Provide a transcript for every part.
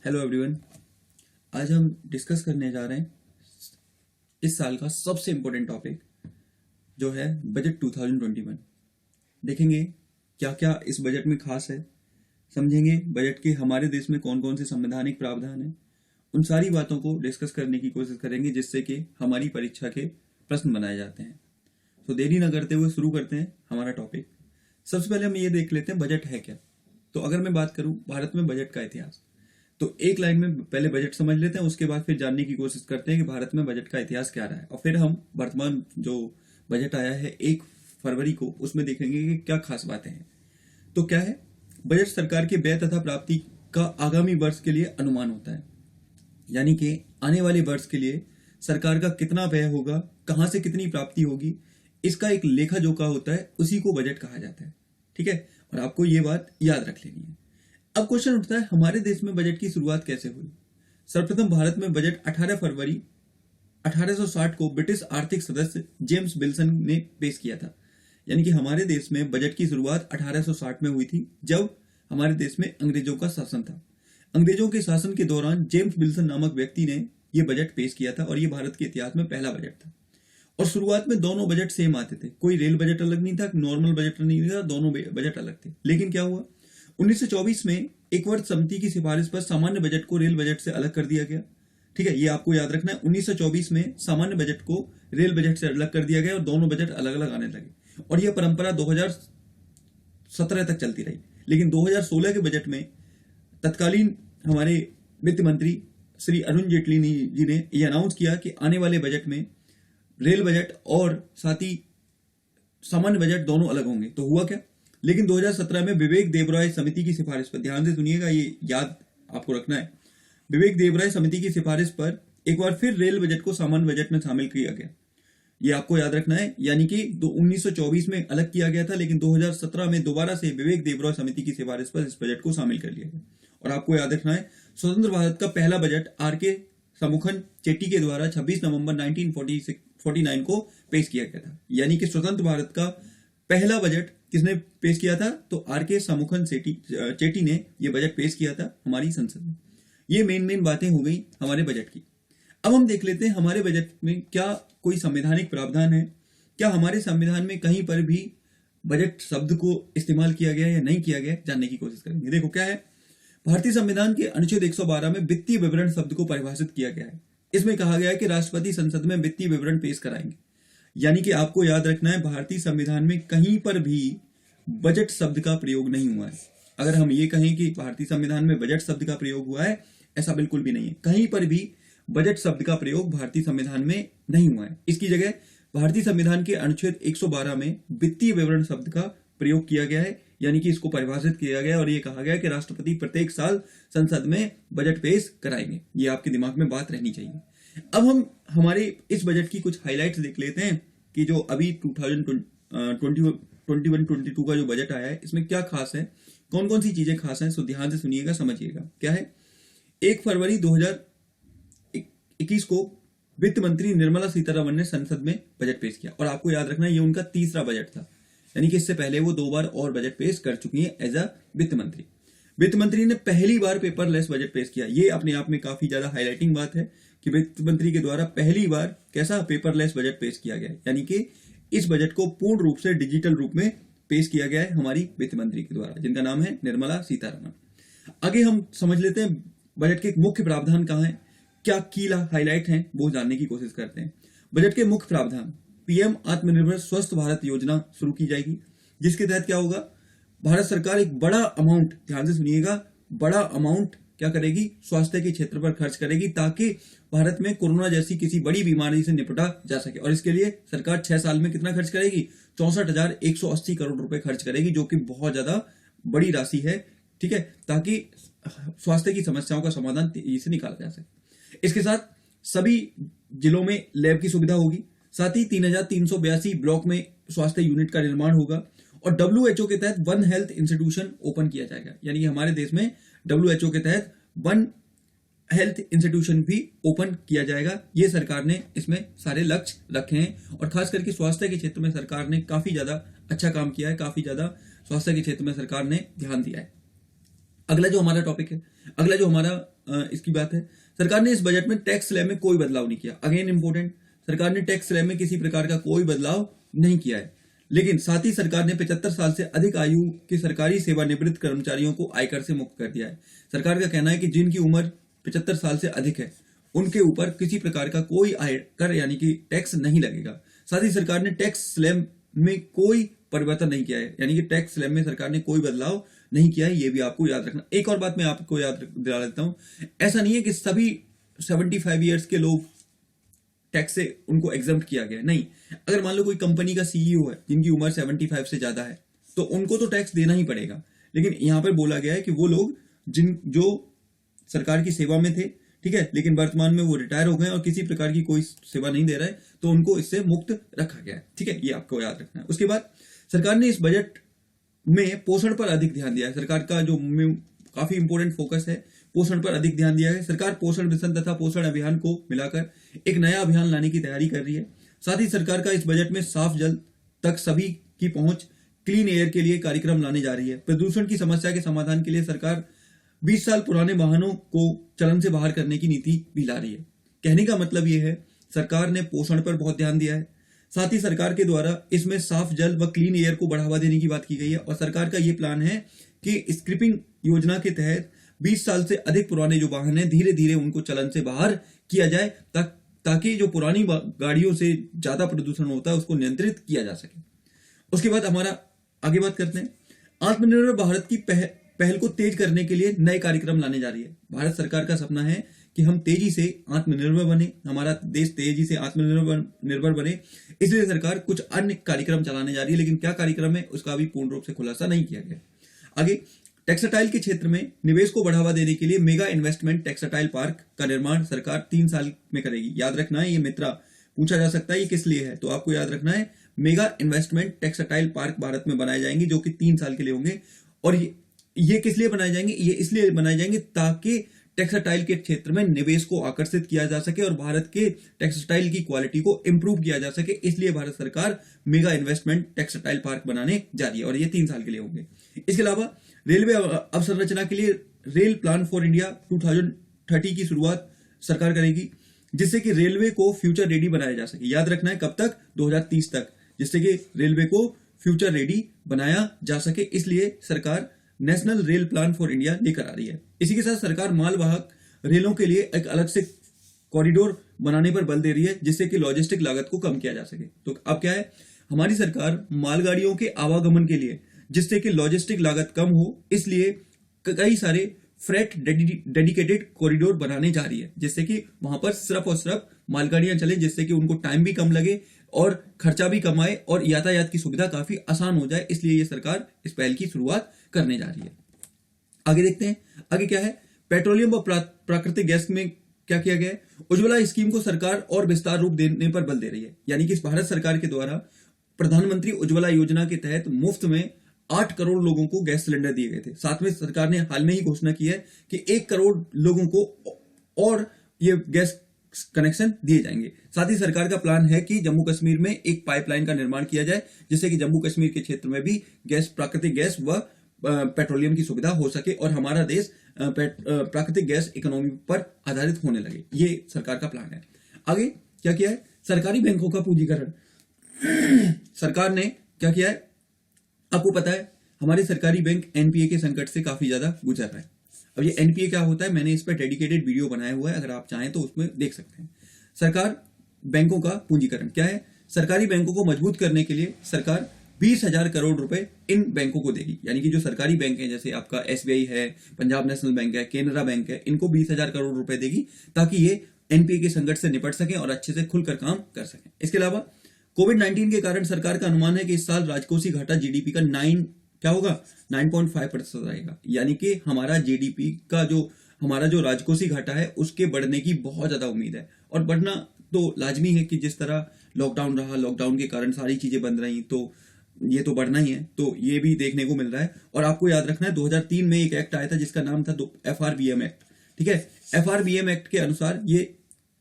Hello everyone. आज हम discuss करने जा रहे हैं इस साल का सबसे इम्पोर्टेंट टॉपिक जो है बजट 2021। देखेंगे क्या क्या इस बजट में खास है, समझेंगे बजट के हमारे देश में कौन कौन से संवैधानिक प्रावधान हैं। उन सारी बातों को डिस्कस करने की कोशिश करेंगे जिससे कि हमारी परीक्षा के प्रश्न बनाए जाते हैं। तो देरी न करते हुए शुरू करते हैं हमारा टॉपिक। सबसे पहले हम ये देख लेते हैं बजट है क्या। तो अगर मैं बात करूं भारत में बजट का इतिहास, तो एक लाइन में पहले बजट समझ लेते हैं, उसके बाद फिर जानने की कोशिश करते हैं कि भारत में बजट का इतिहास क्या रहा है, और फिर हम वर्तमान जो बजट आया है 1 फरवरी को, उसमें देखेंगे कि क्या खास बातें हैं। तो क्या है बजट? सरकार के व्यय तथा प्राप्ति का आगामी वर्ष के लिए अनुमान होता है, यानी कि आने वाले वर्ष के लिए सरकार का कितना व्यय होगा, कहां से कितनी प्राप्ति होगी, इसका एक लेखा जोखा होता है, उसी को बजट कहा जाता है। ठीक है, और आपको ये बात याद रख लेनी है। अब क्वेश्चन उठता है हमारे देश में बजट की शुरुआत कैसे हुई। सर्वप्रथम भारत में बजट 18 फरवरी 1860 को ब्रिटिश आर्थिक सदस्य जेम्स विल्सन ने पेश किया था। यानी कि हमारे देश में बजट की शुरुआत 1860 में हुई थी, जब हमारे देश में अंग्रेजों का शासन था। अंग्रेजों के शासन के दौरान जेम्स विल्सन नामक व्यक्ति ने यह बजट पेश किया था, और यह भारत के इतिहास में पहला बजट था। और शुरुआत में दोनों बजट सेम आते थे, कोई रेल बजट अलग नहीं था, नॉर्मल बजट नहीं था, दोनों बजट अलग थे। लेकिन क्या हुआ, 1924 में एक वर्ग समिति की सिफारिश पर सामान्य बजट को रेल बजट से अलग कर दिया गया। ठीक है, ये आपको याद रखना है। 1924 में सामान्य बजट को रेल बजट से अलग कर दिया गया और दोनों बजट अलग अलग आने लगे, और यह परंपरा 2017 तक चलती रही। लेकिन 2016 के बजट में तत्कालीन हमारे वित्त मंत्री श्री अरुण जेटली जी ने यह अनाउंस किया कि आने वाले बजट में रेल बजट और साथ ही सामान्य बजट दोनों अलग होंगे। तो हुआ क्या, लेकिन 2017 में विवेक देबरॉय समिति की सिफारिश पर, ध्यान से सुनिएगा, ये याद आपको रखना है, विवेक देबरॉय समिति की सिफारिश पर एक बार फिर रेल बजट को सामान्य बजट में शामिल किया गया। ये आपको याद रखना है, यानी कि 1924 में अलग किया गया था, लेकिन 2017 में दोबारा से विवेक देबरॉय समिति की सिफारिश पर इस बजट को शामिल कर लिया गया। और आपको याद रखना है, स्वतंत्र भारत का पहला बजट आर.के. समुखन चेट्टी के द्वारा 26 नवंबर 1949 को पेश किया गया था। यानी कि स्वतंत्र भारत का पहला बजट किसने पेश किया था? तो आर.के. समुखन चेट्टी ने यह बजट पेश किया था हमारी संसद में। ये मेन बातें हो गई हमारे बजट की। अब हम देख लेते हैं हमारे बजट में क्या कोई संवैधानिक प्रावधान है, क्या हमारे संविधान में कहीं पर भी बजट शब्द को इस्तेमाल किया गया या नहीं किया गया, जानने की कोशिश करेंगे। देखो क्या है, भारतीय संविधान के अनुच्छेद 112 में वित्तीय विवरण शब्द को परिभाषित किया गया है। इसमें कहा गया है कि राष्ट्रपति संसद में वित्तीय विवरण पेश कराएंगे। यानी कि आपको याद रखना है, भारतीय संविधान में कहीं पर भी बजट शब्द का प्रयोग नहीं हुआ है। अगर हम ये कहें कि भारतीय संविधान में बजट शब्द का प्रयोग हुआ है, ऐसा बिल्कुल भी नहीं है। कहीं पर भी बजट शब्द का प्रयोग भारतीय संविधान में नहीं हुआ है। इसकी जगह भारतीय संविधान के अनुच्छेद 112 में वित्तीय विवरण शब्द का प्रयोग किया गया है, यानी कि इसको परिभाषित किया गया और ये कहा गया कि राष्ट्रपति प्रत्येक साल संसद में बजट पेश कराएंगे। ये आपके दिमाग में बात रहनी चाहिए। अब हम हमारे इस बजट की कुछ हाइलाइट्स देख लेते हैं कि जो अभी 2021-22 का जो बजट आया है, इसमें क्या खास है, कौन कौन सी चीजें खास हैं। सो ध्यान से सुनिएगा, समझिएगा क्या है। 1 फरवरी 2021 को वित्त मंत्री निर्मला सीतारमण ने संसद में बजट पेश किया, और आपको याद रखना ये उनका तीसरा बजट था। यानी कि इससे पहले वो 2 बार और बजट पेश कर चुकी हैं एज अ वित्त मंत्री। वित्त मंत्री ने पहली बार पेपरलेस बजट पेश किया। ये अपने आप में काफी ज्यादा हाईलाइटिंग बात है कि वित्त मंत्री के द्वारा पहली बार कैसा पेपरलेस बजट पेश किया गया है। यानी कि इस बजट को पूर्ण रूप से डिजिटल रूप में पेश किया गया है हमारी वित्त मंत्री के द्वारा, जिनका नाम है निर्मला सीतारमण। आगे हम समझ लेते हैं बजट के मुख्य प्रावधान कहाँ हैं, क्या की हाईलाइट हैं, वो जानने की कोशिश करते हैं। बजट के मुख्य प्रावधान, पीएम आत्मनिर्भर स्वस्थ भारत योजना शुरू की जाएगी, जिसके तहत क्या होगा, भारत सरकार एक बड़ा अमाउंट, ध्यान से सुनिएगा, बड़ा अमाउंट क्या करेगी, स्वास्थ्य के क्षेत्र पर खर्च करेगी, ताकि भारत में कोरोना जैसी किसी बड़ी बीमारी से निपटा जा सके। और इसके लिए सरकार 6 साल में कितना खर्च करेगी, 64,180 करोड़ रुपए खर्च करेगी, जो कि बहुत ज्यादा बड़ी राशि है। ठीक है, ताकि स्वास्थ्य की समस्याओं का समाधान तेजी से निकाला जा सके। इसके साथ सभी जिलों में लैब की सुविधा होगी, साथ ही 3,382 ब्लॉक में स्वास्थ्य यूनिट का निर्माण होगा, और WHO के तहत वन हेल्थ इंस्टीट्यूशन ओपन किया जाएगा। यानी कि हमारे देश में WHO के तहत वन हेल्थ इंस्टीट्यूशन भी ओपन किया जाएगा। ये सरकार ने इसमें सारे लक्ष्य रखे हैं, और खास करके स्वास्थ्य के क्षेत्र में सरकार ने काफी ज्यादा अच्छा काम किया है, काफी ज्यादा स्वास्थ्य के क्षेत्र में सरकार ने ध्यान दिया है। अगला जो हमारा टॉपिक है, अगला जो हमारा इसकी बात है, सरकार ने इस बजट में टैक्स स्लैब में कोई बदलाव नहीं किया। अगेन इंपॉर्टेंट, सरकार ने टैक्स स्लैब में किसी प्रकार का कोई बदलाव नहीं किया है। लेकिन साथ ही सरकार ने 75 साल से अधिक आयु के सरकारी सेवानिवृत्त कर्मचारियों को आयकर से मुक्त कर दिया है। सरकार का कहना है कि जिनकी उम्र 75 साल से अधिक है उनके ऊपर किसी प्रकार का कोई आयकर यानी कि टैक्स नहीं लगेगा। साथ ही सरकार ने टैक्स स्लैब में कोई परिवर्तन नहीं किया है, यानी कि टैक्स स्लैब में सरकार ने कोई बदलाव नहीं किया है, ये भी आपको याद रखना। एक और बात मैं आपको याद दिला देता हूं, ऐसा नहीं है कि सभी 75 ईयर्स के लोग टैक्स से उनको एग्जम्प्ट किया गया है, नहीं। अगर मान लो कोई कंपनी का सीईओ है जिनकी उम्र 75 से ज्यादा है तो उनको तो टैक्स देना ही पड़ेगा, लेकिन यहां पर बोला गया है कि वो लोग जो सरकार की सेवा में थे, ठीक है, लेकिन वर्तमान में वो रिटायर हो गए और किसी प्रकार की कोई सेवा नहीं दे रहा है, तो उनको इससे मुक्त रखा गया है, ठीक है, ये आपको याद रखना है। उसके बाद सरकार ने इस बजट में पोषण पर अधिक ध्यान दिया है। सरकार का जो काफी इंपोर्टेंट फोकस है, पोषण पर अधिक ध्यान दिया है। सरकार पोषण मिशन तथा पोषण अभियान को मिलाकर एक नया अभियान लाने की तैयारी कर रही है। साथ ही सरकार का इस बजट में साफ जल तक सभी की पहुंच, क्लीन एयर के लिए कार्यक्रम लाने जा रही है। प्रदूषण की समस्या के समाधान के लिए सरकार 20 साल पुराने वाहनों को चलन से बाहर करने की नीति भी ला रही है। कहने का मतलब यह है, सरकार ने पोषण पर बहुत ध्यान दिया है। साथ ही सरकार के द्वारा इसमें साफ जल व क्लीन एयर को बढ़ावा देने की बात की गई है और सरकार का यह प्लान है कि स्क्रैपिंग योजना के तहत 20 साल से अधिक पुराने जो वाहन है धीरे धीरे उनको चलन से बाहर किया जाए, ताकि जो पुरानी गाड़ियों से ज्यादा प्रदूषण होता है उसको नियंत्रित किया जा सके। उसके बाद हमारा आगे बात करते हैं, आत्मनिर्भर भारत की पहल को तेज करने के लिए नए कार्यक्रम लाने जा रही है। भारत सरकार का सपना है कि हम तेजी से आत्मनिर्भर बने, हमारा देश तेजी से आत्मनिर्भर बने, इसलिए सरकार कुछ अन्य कार्यक्रम चलाने जा रही है, लेकिन क्या कार्यक्रम है उसका अभी पूर्ण रूप से खुलासा नहीं किया गया। आगे, टेक्सटाइल के क्षेत्र में निवेश को बढ़ावा देने के लिए मेगा इन्वेस्टमेंट टेक्सटाइल पार्क का निर्माण सरकार 3 साल में करेगी। याद रखना है, ये मित्रा पूछा जा सकता है ये किस लिए है, तो आपको याद रखना है mega investment textile park Bharat में बनाए जाएंगे जो कि 3 साल के लिए होंगे। और ये किस लिए बनाए जाएंगे? ये इसलिए बनाए जाएंगे ताकि टेक्सटाइल के क्षेत्र में निवेश को आकर्षित किया जा सके और भारत के टेक्सटाइल की क्वालिटी को इंप्रूव किया जा सके। इसलिए भारत सरकार मेगा इन्वेस्टमेंट टेक्सटाइल पार्क बनाने जा रही है और ये 3 साल के लिए होंगे। इसके अलावा रेलवे अवसंरचना के लिए रेल प्लान फॉर इंडिया 2030 की शुरुआत सरकार करेगी, जिससे कि रेलवे को फ्यूचर रेडी बनाया जा सके। याद रखना है कब तक? 2030 तक, जिससे कि रेलवे को फ्यूचर रेडी बनाया जा सके। इसलिए सरकार national rail plan for India लेकर आ रही है। इसी के साथ सरकार मालवाहक रेलों के लिए एक अलग से कॉरिडोर बनाने पर बल दे रही है, जिससे कि लॉजिस्टिक लागत को कम किया जा सके। तो अब क्या है, हमारी सरकार मालगाड़ियों के आवागमन के लिए, जिससे कि लॉजिस्टिक लागत कम हो, इसलिए कई सारे फ्रेट डेडिकेटेड कॉरिडोर बनाने जा रही है, जिससे कि वहां पर सिर्फ और सिर्फ मालगाड़ियां चले, जिससे कि उनको टाइम भी कम लगे और खर्चा भी कम आए और यातायात की सुविधा काफी आसान हो जाए। इसलिए ये सरकार इस पहल की शुरुआत करने जा रही है। आगे देखते हैं, आगे क्या है, पेट्रोलियम व प्राकृतिक गैस में क्या किया गया है। उज्ज्वला स्कीम को सरकार और विस्तार रूप देने पर बल दे रही है, यानी कि भारत सरकार के द्वारा प्रधानमंत्री उज्ज्वला योजना के तहत मुफ्त में 8 करोड़ लोगों को गैस सिलेंडर दिए गए थे। साथ में सरकार ने हाल में ही घोषणा की है कि 1 करोड़ लोगों को और ये गैस कनेक्शन दिए जाएंगे। साथ ही सरकार का प्लान है कि जम्मू कश्मीर में एक पाइपलाइन का निर्माण किया जाए, जिससे कि जम्मू कश्मीर के क्षेत्र में भी गैस, प्राकृतिक गैस व पेट्रोलियम की सुविधा हो सके और हमारा देश प्राकृतिक गैस इकोनॉमी पर आधारित होने लगे। ये सरकार का प्लान है। आगे क्या किया है, सरकारी बैंकों का पूंजीकरण। सरकार ने क्या किया है, आपको पता है हमारे सरकारी बैंक एनपीए के संकट से काफी ज्यादा गुजर रहे हैं। अब ये एनपीए क्या होता है, मैंने इस पर डेडिकेटेड वीडियो बनाया हुआ है, अगर आप चाहें तो उसमें देख सकते हैं। सरकार बैंकों का पूंजीकरण क्या है, सरकारी बैंकों को मजबूत करने के लिए सरकार 20,000 करोड़ रुपए इन बैंकों को देगी। यानी कि जो सरकारी बैंक है, जैसे आपका एसबीआई है, पंजाब नेशनल बैंक है, केनरा बैंक है, इनको 20,000 करोड़ रुपए देगी ताकि ये एनपीए के संकट से निपट सकें और अच्छे से खुलकर काम कर सकें। इसके अलावा कोविड-19 के कारण सरकार का अनुमान है कि इस साल राजकोषीय घाटा जीडीपी का 9.5% रहेगा। यानी कि हमारा जीडीपी का हमारा जो राजकोषीय घाटा है उसके बढ़ने की बहुत ज्यादा उम्मीद है, और बढ़ना तो लाजमी है कि जिस तरह लॉकडाउन रहा, लॉकडाउन के कारण सारी चीजें बंद रही, तो ये तो बढ़ना ही है। तो ये भी देखने को मिल रहा है। और आपको याद रखना है 2003 में एक एक्ट आया था जिसका नाम था FRBM एक्ट, ठीक है। FRBM एक्ट के अनुसार ये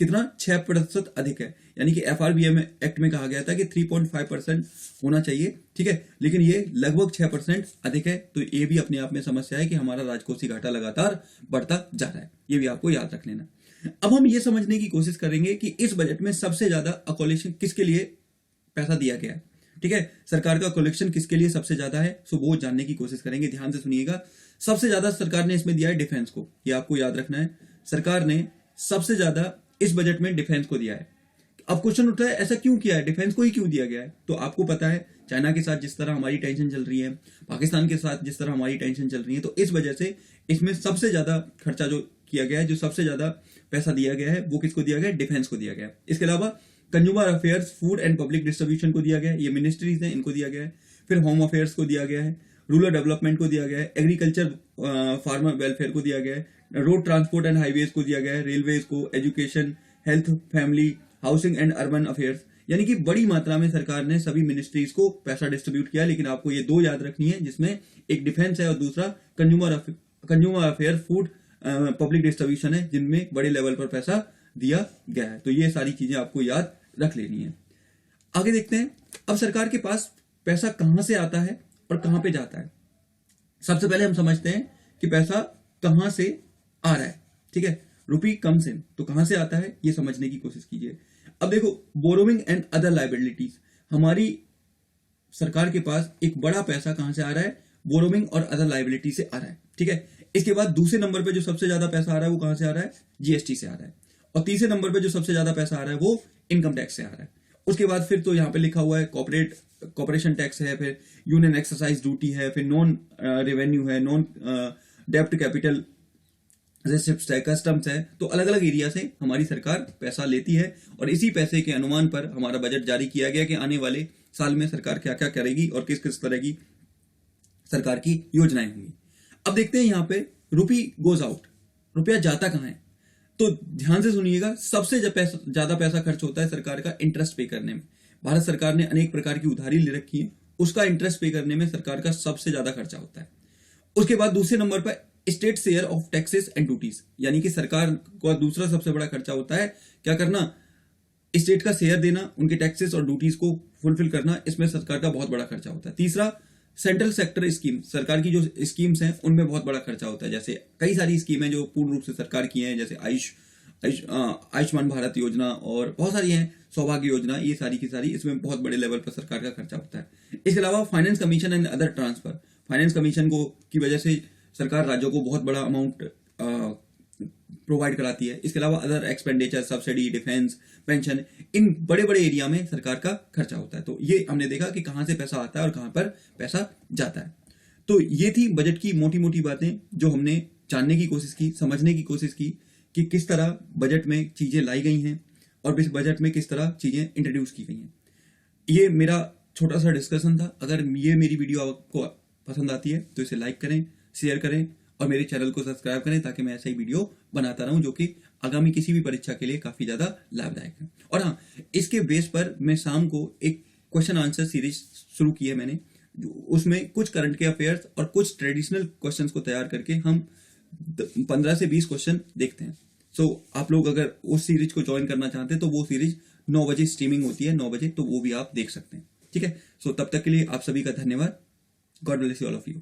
कितना 6% अधिक है, यानी कि FRBM एक्ट में कहा गया था कि 3.5% होना चाहिए, ठीक है, लेकिन ये लगभग 6% अधिक है। तो ये भी अपने आप में समस्या है कि हमारा राजकोषीय घाटा लगातार बढ़ता जा रहा है, ये भी आपको याद रख लेना। अब हम ये समझने की कोशिश करेंगे कि इस बजट में सबसे ज्यादा अकोलेशन किसके लिए पैसा दिया गया है, ठीक है, सरकार का कलेक्शन किसके लिए सबसे ज्यादा है, सो वो जानने की कोशिश करेंगे। ध्यान से सुनिएगा, सबसे ज्यादा सरकार ने इसमें दिया है डिफेंस को, ये आपको याद रखना है। सरकार ने सबसे ज्यादा इस बजट में डिफेंस को दिया है। अब क्वेश्चन उठता है ऐसा क्यों किया है, डिफेंस को ही क्यों दिया गया है? तो आपको पता है चाइना के साथ जिस तरह हमारी टेंशन चल रही है, पाकिस्तान के साथ जिस तरह हमारी टेंशन चल रही है, तो इस वजह से इसमें सबसे ज्यादा खर्चा जो किया गया है, जो सबसे ज्यादा पैसा दिया गया है, वो किसको दिया गया है? डिफेंस को दिया गया है। इसके अलावा consumer affairs, food and public distribution को दिया गया है, ये मिनिस्ट्रीज हैं, इनको दिया गया है। फिर होम अफेयर्स को दिया गया है, रूरल डेवलपमेंट को दिया गया है, एग्रीकल्चर फार्मर वेलफेयर को दिया गया है, रोड ट्रांसपोर्ट एंड हाईवेज को दिया गया है, रेलवेज को, education, health, family, housing and urban affairs, यानी कि बड़ी मात्रा में सरकार ने सभी मिनिस्ट्रीज को पैसा डिस्ट्रीब्यूट किया। लेकिन आपको ये दो याद रखनी है, जिसमें एक डिफेंस है और दूसरा consumer affair, food public distribution है, जिनमें बड़े लेवल पर पैसा दिया गया है। तो ये सारी चीजें आपको याद रख लेनी है। आगे देखते हैं, अब सरकार के पास पैसा कहां से आता है और कहां पे जाता है। सबसे पहले हम समझते हैं कि पैसा कहां से आ रहा है, ठीक है, रुपी कम्स इन, तो कहां से आता है ये समझने की कोशिश कीजिए। अब देखो, बोरोइंग एंड अदर लायबिलिटीज, हमारी सरकार के पास एक बड़ा पैसा कहां से आ रहा है? बोरोइंग और अदर लायबिलिटी से आ रहा है, ठीक है। इसके बाद दूसरे नंबर पे जो सबसे ज्यादा पैसा आ रहा है वो कहां से आ रहा है? GST से आ रहा है। और तीसरे नंबर पे जो सबसे ज्यादा पैसा आ रहा है वो इनकम टैक्स से आ रहा है। उसके बाद फिर तो यहाँ पे लिखा हुआ है कॉर्पोरेशन टैक्स है, फिर यूनियन एक्सरसाइज ड्यूटी है, फिर नॉन रेवेन्यू है, नॉन डेप्ट कैपिटल रिसिप्ट्स है, कस्टम्स है। तो अलग अलग एरिया से हमारी सरकार पैसा लेती है और इसी पैसे के अनुमान पर हमारा बजट जारी किया गया कि आने वाले साल में सरकार क्या क्या करेगी और किस किस तरह की सरकार की योजनाएं होंगी। अब देखते हैं यहाँ पे रुपी गोज आउट, रुपया जाता कहां है। तो ध्यान से सुनिएगा, सबसे ज्यादा पैसा खर्च होता है सरकार का इंटरेस्ट पे करने में। भारत सरकार ने अनेक प्रकार की उधारी ले रखी है, उसका इंटरेस्ट पे करने में सरकार का सबसे ज्यादा खर्चा होता है। उसके बाद दूसरे नंबर पर state share of taxes and duties, यानी कि सरकार का दूसरा सबसे बड़ा खर्चा होता है क्या करना? स्टेट का शेयर देना, उनके टैक्सेस और ड्यूटीज को फुलफिल करना, इसमें सरकार का बहुत बड़ा खर्चा होता है। तीसरा, सेंट्रल सेक्टर स्कीम, सरकार की जो स्कीम्स हैं उनमें बहुत बड़ा खर्चा होता है। जैसे कई सारी स्कीमें जो पूर्ण रूप से सरकार की हैं, जैसे आयुष्मान भारत योजना और बहुत सारी हैं, सौभाग्य योजना, ये सारी की सारी इसमें बहुत बड़े लेवल पर सरकार का खर्चा होता है। इसके अलावा finance commission and other transfer, finance commission को की वजह से सरकार राज्यों को बहुत बड़ा अमाउंट प्रोवाइड कराती है। इसके अलावा other expenditure, subsidy, defence, pension, इन बड़े बड़े एरिया में सरकार का खर्चा होता है। तो ये हमने देखा कि कहां से पैसा आता है और कहां पर पैसा जाता है। तो ये थी बजट की मोटी मोटी बातें जो हमने जानने की कोशिश की, समझने की कोशिश की कि किस तरह बजट में चीजें लाई गई हैं और इस बजट में किस तरह चीजें इंट्रोड्यूस की गई हैं। ये मेरा छोटा सा डिस्कशन था। अगर ये मेरी वीडियो आपको पसंद आती है तो इसे लाइक करें, शेयर करें और मेरे चैनल को सब्सक्राइब करें, ताकि मैं ऐसा ही वीडियो बनाता रहूं जो कि आगामी किसी भी परीक्षा के लिए काफी ज्यादा लाभदायक है। और हाँ, इसके बेस पर मैं शाम को एक क्वेश्चन आंसर सीरीज शुरू की है मैंने, उसमें कुछ करंट के अफेयर्स और कुछ ट्रेडिशनल क्वेश्चंस को तैयार करके हम 15 से 20 क्वेश्चन देखते हैं। सो आप लोग अगर उस सीरीज को ज्वाइन करना चाहते हैं तो वो सीरीज 9 बजे स्ट्रीमिंग होती है, 9 बजे, तो वो भी आप देख सकते हैं, ठीक है। सो तब तक के लिए आप सभी का धन्यवाद। God bless you all of you.